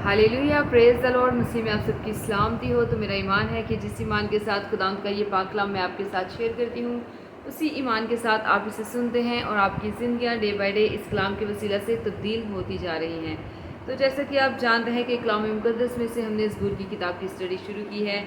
Hallelujah, praise the Lord. मसीह में आप सबकी सलामती हो। तो मेरा ईमान है कि जिस ईमान के साथ खुदावंद का ये पाक कलाम मैं आपके साथ शेयर करती हूँ, उसी ईमान के साथ आप इसे सुनते हैं और आपकी ज़िंदगियाँ डे बाय डे इस कलाम के वसीला से तब्दील होती जा रही हैं। तो जैसा कि आप जानते हैं कि कलाम मुक़द्दस में से हमने ज़बूर की किताब की स्टडी शुरू की है,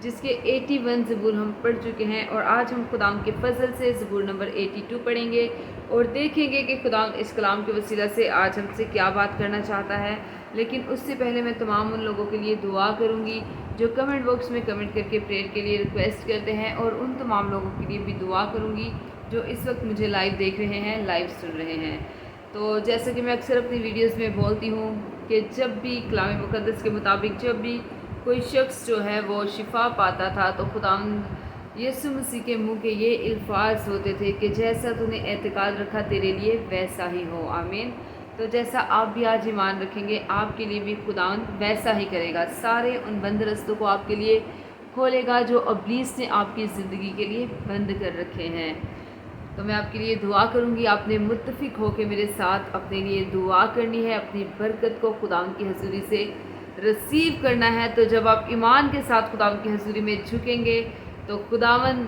जिसके 81 ज़बूर हम पढ़ चुके हैं और आज हम खुदावंद के फजल से ज़बूर नंबर 82 पढ़ेंगे और देखेंगे कि खुदावंद इस कलाम के वसीला से आज हमसे क्या बात करना चाहता है। लेकिन उससे पहले मैं तमाम उन लोगों के लिए दुआ करूंगी जो कमेंट बॉक्स में कमेंट करके प्रेयर के लिए रिक्वेस्ट करते हैं, और उन तमाम लोगों के लिए भी दुआ करूंगी जो इस वक्त मुझे लाइव देख रहे हैं, लाइव सुन रहे हैं। तो जैसा कि मैं अक्सर अपनी वीडियोस में बोलती हूँ कि जब भी कलाम मुक़द्दस के मुताबिक जब भी कोई शख्स जो है वो शिफा पाता था तो खुदावंद यीशु मसीह के मुँह के ये अल्फाज होते थे कि जैसा तूने एतकाद रखा तेरे लिए वैसा ही हो। आमीन। तो जैसा आप भी आज ईमान रखेंगे, आपके लिए भी खुदावंद वैसा ही करेगा। सारे उन बंद रस्तों को आपके लिए खोलेगा जो इब्लीस ने आपकी ज़िंदगी के लिए बंद कर रखे हैं। तो मैं आपके लिए दुआ करूंगी, आपने मुत्तफिक होकर मेरे साथ अपने लिए दुआ करनी है, अपनी बरकत को खुदावंद की हजूरी से रिसीव करना है। तो जब आप ईमान के साथ खुदावंद की हजूरी में झुकेंगे तो खुदावंद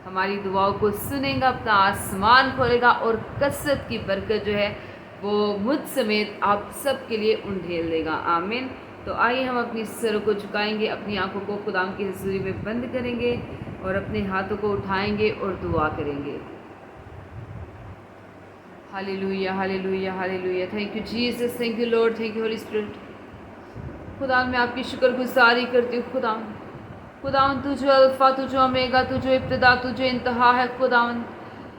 हमारी दुआओं को सुनेगा, अपना आसमान खोलेगा और कसरत की बरकत जो है वो मुझ समेत आप सब के लिए उंडेल देगा। आमीन। तो आइए हम अपनी सरों को झुकाएंगे, अपनी आंखों को खुदावंद की हजूरी में बंद करेंगे और अपने हाथों को उठाएंगे और दुआ करेंगे। Hallelujah, hallelujah, hallelujah. Thank you Jesus, thank you Lord, thank you Holi spirit. खुदावंद मैं आपकी शुक्रगुजारी करती हूँ। खुदावंद तू जो अल्फ़ा, तू जो ओमेगा, तू जो इब्तिदा, तू जो इंतहा है खुदावंद,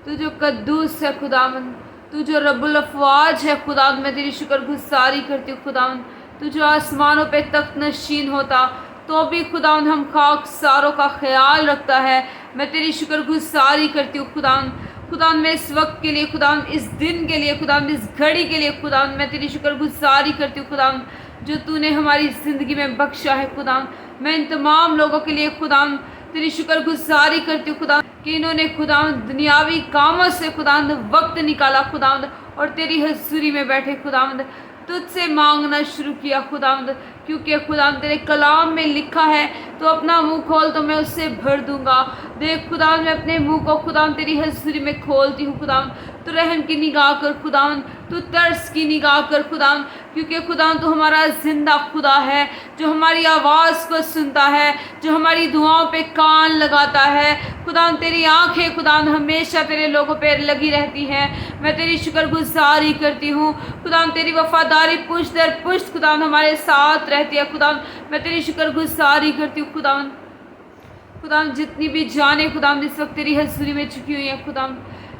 तू जो कद्दूस है खुदावंद, तू जो रब्बुल अफ़वाज है खुदावंद, मैं तेरी शुक्रगुजारी करती हूँ खुदावंद। तू जो आसमानों पे तख्त नशीन होता तो भी खुदावंद हम खाकसारों का ख्याल रखता है, मैं तेरी शुक्रगुजारी करती हूँ खुदावंद मैं इस वक्त के लिए खुदावंद, इस दिन के लिए खुदावंद, इस घड़ी के लिए खुदावंद मैं तेरी शुक्रगुजारी करती हूँ खुदावंद, जो तूने हमारी ज़िंदगी में बख्शा है खुदावंद। मैं इन तमाम लोगों के लिए खुदावंद तेरी शुक्रगुजारी करती हूँ खुदावंद कि इन्होंने खुदावंद दुनियावी कामों से खुदावंद वक्त निकाला खुदावंद और तेरी हजूरी में बैठे खुदावंद तुझसे मांगना शुरू किया खुदावंद, क्योंकि खुदावंद तेरे कलाम में लिखा है तो अपना मुंह खोल तो मैं उससे भर दूंगा। देख खुदावंद मैं अपने मुंह को खुदावंद तेरी हजूरी में खोलती हूँ खुदावंद, तो रहम की निगाह कर खुदावंद, तू तरस की निगाह कर खुदावंद, क्योंकि खुदावंद तू हमारा जिंदा खुदा है जो हमारी आवाज़ को सुनता है, जो हमारी दुआओं पे कान लगाता है खुदावंद। तेरी आंखें खुदावंद हमेशा तेरे लोगों पे लगी रहती हैं, मैं तेरी शुक्रगुजारी करती हूँ खुदावंद। तेरी वफादारी पुष्ट दर पुष्ट खुदावंद हमारे साथ रहती है खुदावंद, मैं तेरी शुक्रगुजारी करती हूँ खुदावंद जितनी भी जाने खुदावंद इस वक्त तेरी हजूरी में झुकी हुई है खुदावंद,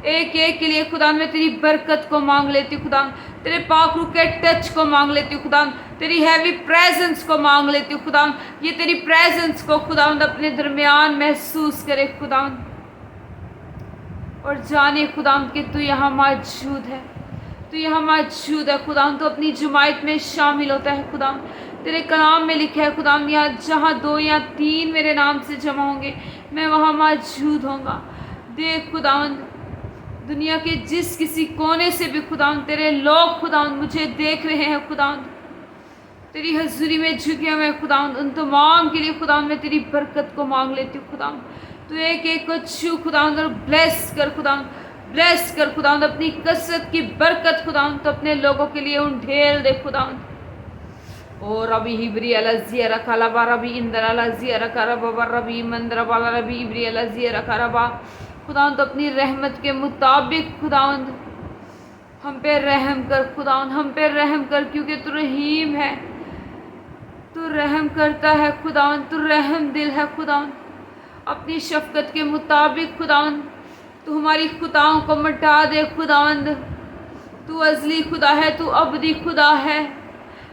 एक एक के लिए खुदावंद मैं तेरी बरकत को मांग लेती हूँ खुदावंद, तेरे पाक रूह के टच को मांग लेती हूँ खुदावंद, तेरी हैवी प्रेजेंस को मांग लेती हूँ खुदावंद। ये तेरी प्रेजेंस को खुदावंद अपने दरमियान महसूस करे खुदावंद, और जाने खुदावंद कि तू यहाँ मौजूद है, तू यहाँ मौजूद है खुदावंद। तो अपनी जमायत में शामिल होता है खुदावंद, तेरे कलाम में लिखा है खुदावंद यहाँ जहाँ 2 या 3 मेरे नाम से जमा होंगे मैं वहाँ मौजूद होऊंगा। देख खुदावंद दुनिया के जिस किसी कोने से भी खुदावंद तेरे लोग खुदावंद मुझे देख रहे हैं खुदावंद, तेरी हजूरी में झुके हुए खुदावंद, उन तमाम के लिए खुदावंद मैं तेरी बरकत को मांग लेती हूँ खुदावंद। तू एक एक को छू खुदावंद और ब्लेस कर खुदावंद, ब्लेस कर खुदावंद, अपनी कसरत की बरकत खुदावंद तो अपने लोगों के लिए उंडेल दे खुदावंद। और रबी हिब्री अलजिया रखा लबा रबी इंदर अलजिया रखा रबा रबी मंदर वाला रबी हिब्री अलजिया रखा रबा खुदावंद। अपनी रहमत के मुताबिक खुदावंद हम पे रहम कर खुदावंद, हम पे रहम कर, क्योंकि तू रहीम है, तू रहम करता है खुदावंद, तू रहम दिल है खुदावंद। अपनी शफकत के मुताबिक खुदावंद तू हमारी खुदाओं को मिटा दे खुदावंद। तू अजली खुदा है, तू अबदी खुदा है,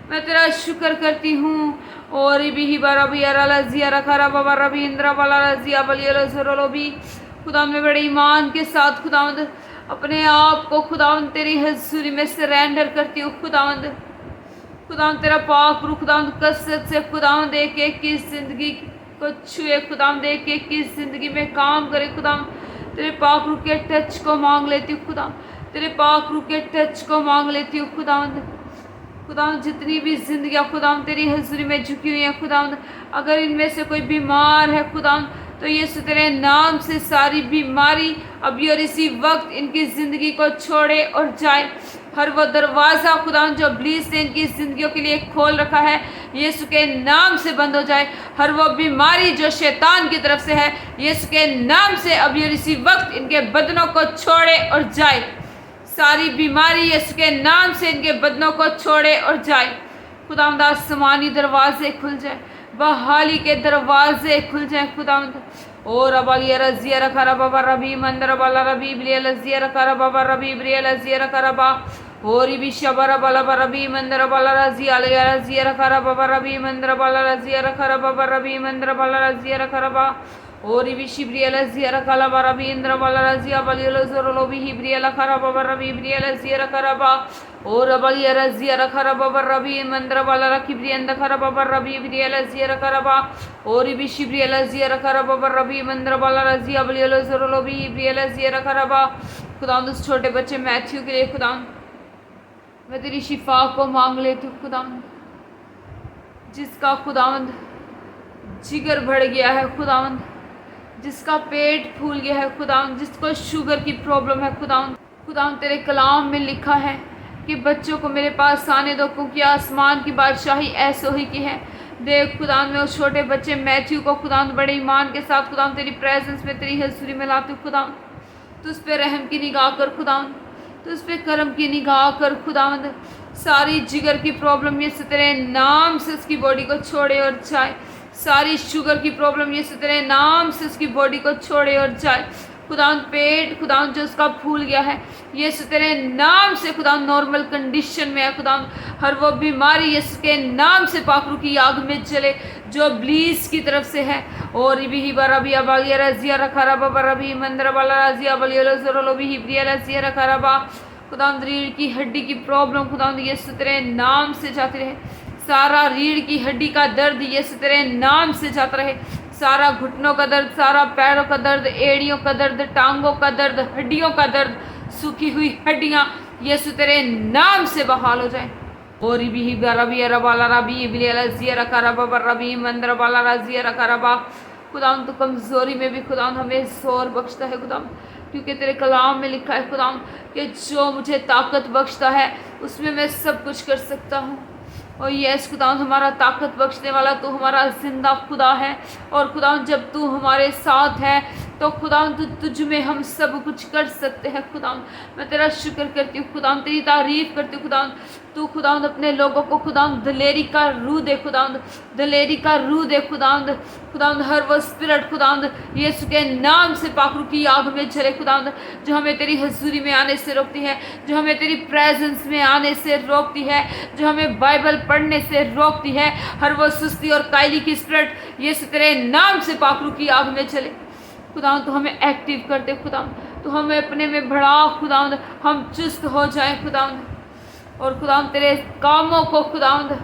मैं तेरा शुक्र करती हूँ। और भी रबी अरजिया रखा रबा रबी इंद्रा वाला रजिया बली खुदावंद में बड़े ईमान के साथ खुदावंद अपने आप को खुदावंद तेरी हजूरी में सरेंडर करती हूँ खुदावंद तेरा पाक रूह खुदावंद कसरत से खुदावंद एक एक की ज़िंदगी को छुए खुदावंद, एक एक की ज़िंदगी में काम करे खुदावंद। तेरे पाक रूह के टच को मांग लेती हूँ खुदावंद, तेरे पाक रूह के टच को मांग लेती हूँ खुदावंद। खुदावंद जितनी भी जिंदगियाँ खुदावंद तेरी हजूरी में झुकी हुई हैं खुदावंद, अगर इनमें से कोई बीमार है खुदावंद, तो यीशु तेरे नाम से सारी बीमारी अभी और इसी वक्त इनकी ज़िंदगी को छोड़े और जाए। हर वो दरवाज़ा खुदावंद जो इब्लीस ने इनकी ज़िंदगियों के लिए खोल रखा है, यीशु के नाम से बंद हो जाए। हर वो बीमारी जो शैतान की तरफ से है, यीशु के नाम से अभी और इसी वक्त इनके बदनों को छोड़े और जाए। सारी बीमारी यीशु के नाम से इनके बदनों को छोड़े और जाए। खुदावंद आसमानी दरवाजे खुल जाए, बहाली के दरवाजे खुल जाए खुदावंद। और अबालिया रजिया रखा बाबा रबी मंदर बाला रबी ब्रिया लजिया रखा बाबा रबी ब्रिया लजिया रखा बा और भी शबर बाला रबी मंदर बाला रजिया लिया रजिया रखा बाबा रबी मंदर बाला रजिया रखा बाबा रबी मंदर बाला रजिया रखा बा और भी शिब्रिया लजिया रखा बाबा रबी इंद्र बाला रजिया बलिया जोरो भी हिब्रिया रखा बाबा रबी ब्रिया लजिया रखा बा और बलिया रजिया रखा बाबा रबी मंदर बाला रखी ब्रिया रखा बाबा रबी ब्रिया लजिया रखा बा और भी शिब्रिया लजिया रखा बाबा रबी मंदर बाला रजिया बलिया जोरो भी ब्रिया लजिया रखा बा। खुदावंद उस छोटे बच्चे मैथ्यू के लिए खुदावंद मैं तेरी शिफा को मांग लेती हूँ खुदावंद, जिसका खुदावंद जिगर बढ़ गया है खुदावंद, जिसका पेट फूल गया है खुदावंद, जिसको शुगर की प्रॉब्लम है खुदावंद। खुदावंद तेरे कलाम में लिखा है कि बच्चों को मेरे पास आने दो क्योंकि आसमान की बादशाही ऐसो ही की है। देख खुदावंद मैं उस छोटे बच्चे मैथ्यू को खुदावंद बड़े ईमान के साथ खुदावंद तेरी प्रेजेंस में तेरी हजूरी में लाती हूँ खुदावंद। तो उस पर रहम की निगाह कर खुदावंद, तो उस पर करम की निगाह कर खुदावंद। सारी जिगर की प्रॉब्लम ये से तेरे नाम से उसकी बॉडी को छोड़े और जाए। सारी शुगर की प्रॉब्लम ये से तेरे नाम से उसकी बॉडी को छोड़े और जाए। खुदावंद पेट खुदावंद जो उसका फूल गया है, यीशु तेरे नाम से खुदावंद नॉर्मल कंडीशन में है खुदावंद। हर वो बीमारी यीशु के नाम से पाखरू की आग में जले जो इब्लीस की तरफ से है। और भी बराबिया बालिया रजिया रखा रबा बराबी मंदर वाला रजिया बलिया जोरो भी हिब्रिया रजिया रखा रबा। खुदावंद रीढ़ की हड्डी की प्रॉब्लम खुदावंद यीशु तेरे नाम से जाती रहे। सारा रीढ़ की हड्डी का दर्द यीशु तेरे नाम से जाता रहे। सारा घुटनों का दर्द, सारा पैरों का दर्द, एड़ियों का दर्द, टांगों का दर्द, हड्डियों का दर्द, सूखी हुई हड्डियां यीशु तेरे नाम से बहाल हो जाए। और भी रबी रबाला रबी बिलिया रखा रबा रबी मंदर वाला रजिया रखा रबा। खुदावंद तो कमजोरी में भी खुदावंद हमें जोर बख्शता है खुदावंद, क्योंकि तेरे कलाम में लिखा है खुदावंद कि जो मुझे ताकत बख्शता है उसमें मैं सब कुछ कर सकता हूँ। और यस खुदावंद हमारा ताकत बख्शने वाला तू हमारा जिंदा खुदा है। और खुदावंद जब तू हमारे साथ है तो खुदावंद तुझ में हम सब कुछ कर सकते हैं खुदावंद। मैं तेरा शुक्र करती हूँ खुदावंद, तेरी तारीफ करती हूँ खुदावंद। तू खुदावंद अपने लोगों को खुदावंद दिलेरी का रूह दे खुदावंद, दिलेरी का रूह दे खुदावंद। खुदावंद हर वो स्पिरिट खुदावंद यीशु के नाम से पाखरू की आग में जले खुदावंद, जो हमें तेरी हजूरी में आने से रोकती है, जो हमें तेरी प्रेजेंस में आने से रोकती है, जो हमें बाइबल पढ़ने से रोकती है। हर वो सुस्ती और कायली की स्पिरिट यीशु तेरे नाम से पाखरू की आग में चले खुदावंद। तो हमें एक्टिव कर दे खुदावंद, तो हमें अपने में बढ़ा खुदावंद, हम चुस्त हो जाएं खुदावंद। और खुदावंद तेरे कामों को खुदावंद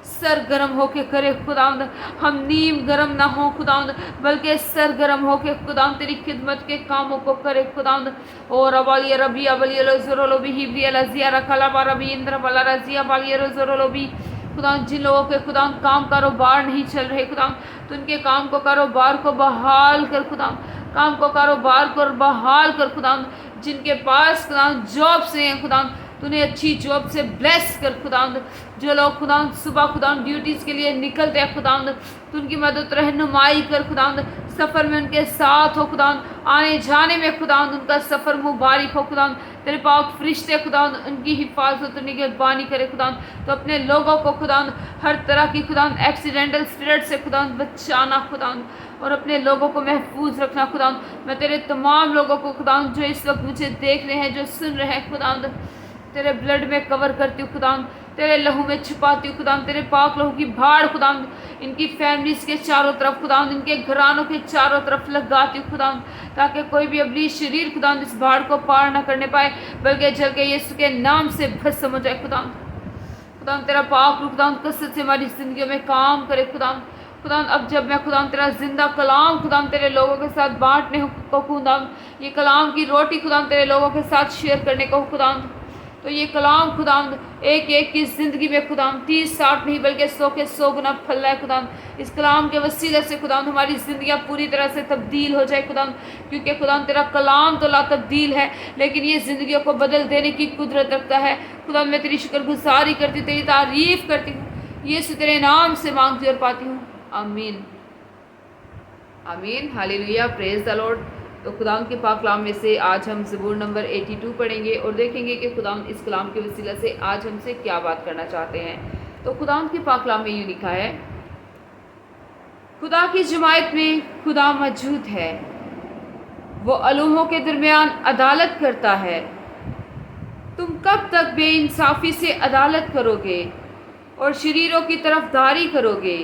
सरगर्म होके करे खुदावंद, हम नीम गरम ना हो खुदावंद, बल्कि सरगर्म होके खुदावंद तेरी खिदमत के कामों को करे खुदावंद। और अबालिया रबी अबलिया जोरो भी हिब्रिया लजिया रखला रबी इंद्र बला रजिया बालिया जोरो भी। खुदावंद जिन लोगों के खुदावंद काम कारोबार नहीं चल रहे खुदावंद, तो उनके काम को कारोबार को बहाल कर खुदावंद, काम को कारोबार को बहाल कर खुदावंद। जिनके पास खुदावंद जॉब से हैं खुदावंद, तूने अच्छी जॉब से ब्लेस कर खुदावंद। जो लोग खुदावंद सुबह खुदावंद ड्यूटीज़ के लिए निकलते हैं खुदावंद, तो उनकी मदद रहनुमाई कर खुदावंद, सफ़र में उनके साथ हो खुदावंद, आने जाने में खुदावंद उनका सफ़र मुबारक हो खुदावंद। तेरे पाक फरिश्ते खुदावंद उनकी हिफाजत और निगहबानी करे खुदावंद। तो अपने लोगों को खुदावंद हर तरह की खुदावंद एक्सीडेंटल स्पिरिट से खुदावंद बचाना खुदावंद, और अपने लोगों को महफूज रखना खुदावंद। मैं तेरे तमाम लोगों को खुदावंद जो इस वक्त मुझे देख रहे हैं, जो सुन रहे हैं खुदावंद, तेरे ब्लड में कवर करती हूँ खुदावंद, तेरे लहू में छुपाती हूँ खुदावंद। तेरे पाक लहू की भाड़ खुदावंद इनकी फैमिलीज के चारों तरफ खुदावंद, इनके घरानों के चारों तरफ लगाती हूँ खुदावंद, ताकि कोई भी अबली शरीर खुदावंद इस भाड़ को पार ना करने पाए, बल्कि जल के यीशु के नाम से भस्म हो जाए खुदावंद। खुदावंद तेरा पाक रूह खुदावंद कसरत से हमारी जिंदगियों में काम करे खुदावंद। खुदावंद अब जब मैं खुदावंद तेरा जिंदा कलाम खुदावंद तेरे लोगों के साथ बांटने को खुदावंद, ये कलाम की रोटी खुदावंद तेरे लोगों के साथ शेयर करने को खुदावंद, تو یہ کلام خداوند ایک ایک کی زندگی میں خداوند 30-60 نہیں بلکہ 100 کے 100 گنا پھل رہا ہے خداوند. اس کلام کے وسیلے سے خداوند ہماری زندگیاں پوری طرح سے تبدیل ہو جائے خداوند, کیونکہ خداوند تیرا کلام تو لا تبدیل ہے لیکن یہ زندگیوں کو بدل دینے کی قدرت رکھتا ہے. خداوند میں تیری شکر گزاری کرتی ہوں, تیری تعریف کرتی ہوں, یسوع تیرے نام سے مانگتی اور پاتی ہوں, آمین آمین. ہاللیلویہ, پریز دی لارڈ. تو خداوند کے پاک کلام میں سے آج ہم زبور نمبر 82 پڑھیں گے اور دیکھیں گے کہ خداوند اس کلام کے وسیلہ سے آج ہم سے کیا بات کرنا چاہتے ہیں. تو خداوند کے پاک کلام میں یوں لکھا ہے, خدا کی جماعت میں خدا موجود ہے, وہ الوہوں کے درمیان عدالت کرتا ہے. تم کب تک بے انصافی سے عدالت کرو گے اور شریروں کی طرف داری کرو گے؟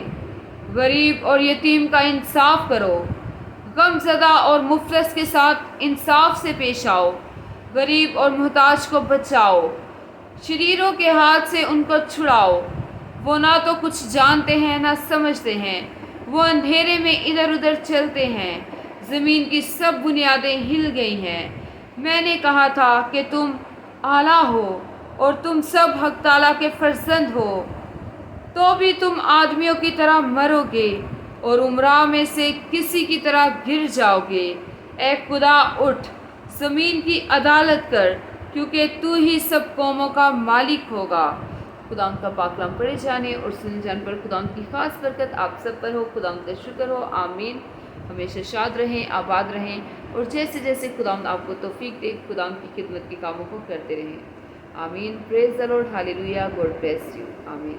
غریب اور یتیم کا انصاف کرو, غم زدہ اور مفلس کے ساتھ انصاف سے پیش آؤ. غریب اور محتاج کو بچاؤ, شریروں کے ہاتھ سے ان کو چھڑاؤ. وہ نہ تو کچھ جانتے ہیں نہ سمجھتے ہیں, وہ اندھیرے میں ادھر ادھر چلتے ہیں. زمین کی سب بنیادیں ہل گئی ہیں. میں نے کہا تھا کہ تم اعلیٰ ہو اور تم سب حق تعالیٰ کے فرزند ہو, تو بھی تم آدمیوں کی طرح مرو گے اور عمراء میں سے کسی کی طرح گر جاؤ گے. اے خدا اٹھ, زمین کی عدالت کر, کیونکہ تو ہی سب قوموں کا مالک ہوگا. خداوند کا پاک کلام پڑھے جانے اور سنے جانے پر خداوند کی خاص برکت آپ سب پر ہو. خداوند کا شکر ہو, آمین. ہمیشہ شاد رہیں, آباد رہیں اور جیسے جیسے خداوند آپ کو توفیق دے خداوند کی خدمت کے کاموں کو کرتے رہیں, آمین. پریز دی لارڈ, ہاللیلویہ. گاڈ بلیس یو, آمین.